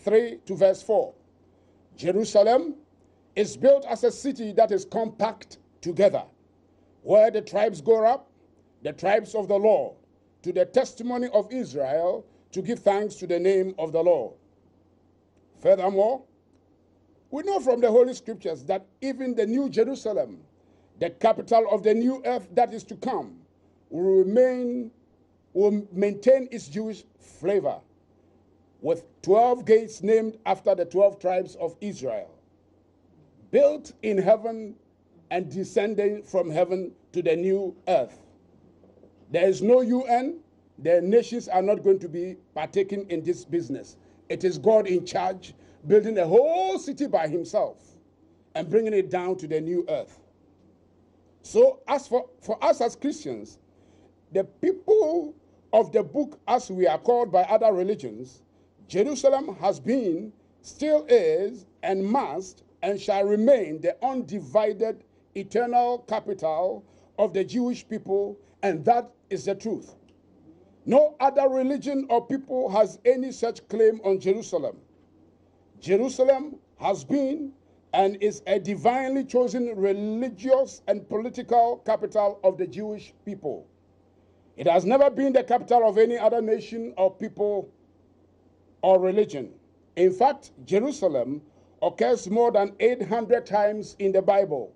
3 to verse 4. Jerusalem is built as a city that is compact together, where the tribes go up, the tribes of the Lord, to the testimony of Israel, to give thanks to the name of the Lord. Furthermore, we know from the Holy Scriptures that even the New Jerusalem, the capital of the new earth that is to come, will maintain its Jewish flavor, with 12 gates named after the 12 tribes of Israel, built in heaven and descending from heaven to the new earth. There is no UN. The nations are not going to be partaking in this business. It is God in charge, building a whole city by himself and bringing it down to the new earth. So as for us as Christians, the people of the book, as we are called by other religions, Jerusalem has been, still is, and must, and shall remain the undivided, eternal capital of the Jewish people, and that is the truth. No other religion or people has any such claim on Jerusalem. Jerusalem has been and is a divinely chosen religious and political capital of the Jewish people. It has never been the capital of any other nation or people or religion. In fact, Jerusalem occurs more than 800 times in the Bible.